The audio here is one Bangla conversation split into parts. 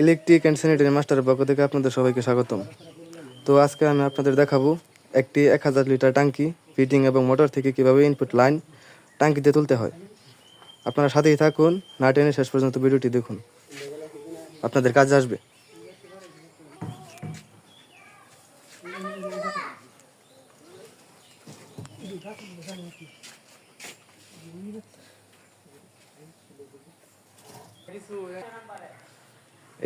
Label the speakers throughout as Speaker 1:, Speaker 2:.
Speaker 1: ইলেকট্রিক অ্যান্ড স্যানিটারি মাস্টারের পক্ষ থেকে আপনাদের সবাইকে স্বাগতম। তো আজকে আমি আপনাদের দেখাবো একটি 1000 লিটার ট্যাঙ্কি ফিটিং এবং মোটর থেকে কিভাবে ইনপুট লাইন ট্যাঙ্কিতে তুলতে হয়। আপনারা সাথেই থাকুন, না টেনে শেষ পর্যন্ত ভিডিওটি দেখুন, আপনাদের কাজে আসবে।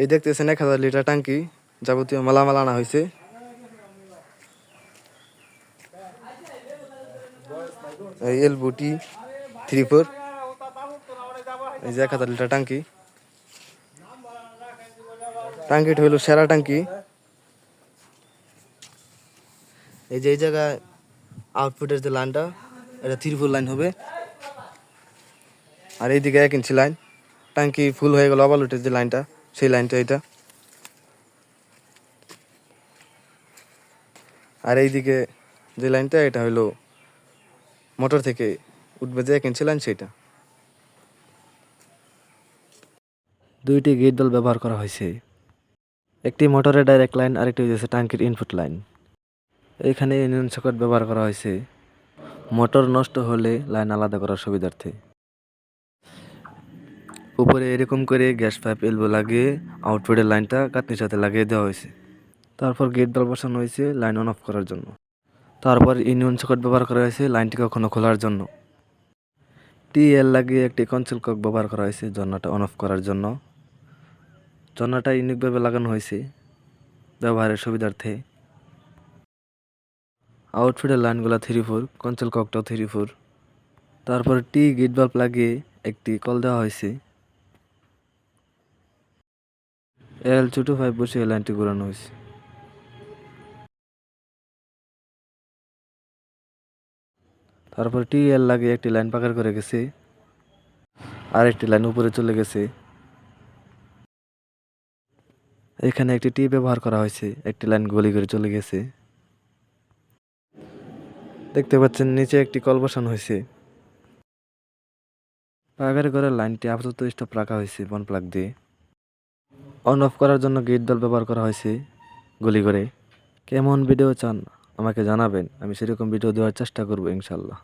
Speaker 1: এই দেখতেছেন 1000 লিটার ট্যাঙ্কি, যাবতীয় মালামাল আনা হয়েছে। এই এলবুটি 34, এই যে 1000 লিটার ট্যাঙ্কি। ট্যাঙ্কিটা হলো সেরা ট্যাঙ্কি। এই যে এই জায়গায় আউটপুটের যে লাইনটা, এটা 34 লাইন হবে। আর এইদিকে 1 ইঞ্চি লাইন। ট্যাঙ্কি ফুল হয়ে গেল, ওভারলোডের যে লাইনটা, সেই লাইনটা এটা। আর এইদিকে যে লাইনটা, এটা হলো মোটর থেকে উঠবে যে 1 ইঞ্চি লাইন, সেইটা। দুইটি গেট বাল্ব ব্যবহার করা হয়েছে। একটি মোটরের ডাইরেক্ট লাইন, আরেকটি হচ্ছে ট্যাঙ্কির ইনপুট লাইন। এখানে ইউনিয়ন সকেট ব্যবহার করা হয়েছে মোটর নষ্ট হলে লাইন আলাদা করার সুবিধার্থে। উপরে এরকম করে গ্যাস পাইপ এলবো লাগিয়ে আউটপুটের লাইনটা কাটনির সাথে লাগিয়ে দেওয়া হয়েছে। তারপর গেট বাল্ব বসানো হয়েছে লাইন অন অফ করার জন্য। তারপর ইউনিয়ন সকেট ব্যবহার করা হয়েছে লাইনটি কখনো খোলার জন্য। টিএল লাগিয়ে একটি কনসোল কক ব্যবহার করা হয়েছে জন্নাটা অন অফ করার জন্য। জন্নাটা ইউনিকভাবে লাগানো হয়েছে ব্যবহারের সুবিধার্থে। আউটপুটের লাইনগুলো 34, কনসোল ককটাও 34। তারপর টি গেট বাল্ব লাগিয়ে একটি কল দেওয়া হয়েছে। L25 বসিয়ে লাইনটি ঘোরানো হয়েছে। তারপর টিএল লাগিয়ে একটি লাইন পাকার করে গেছে, আর একটি লাইন উপরে চলে গেছে। এখানে একটি টি ব্যবহার করা হয়েছে, একটি লাইন গলি করে চলে গেছে। দেখতে পাচ্ছেন নিচে একটি কল বসানো হয়েছে। পাকার করে লাইনটি আপাতত স্টপ রাখা হয়েছে বন প্লাগ দিয়ে। অন অফ করার জন্য গেট বাল্ব ব্যবহার করা হয়েছে গলি করে। কেমন ভিডিও চান আমাকে জানাবেন, আমি সেরকম ভিডিও দেওয়ার চেষ্টা করব ইনশাল্লাহ।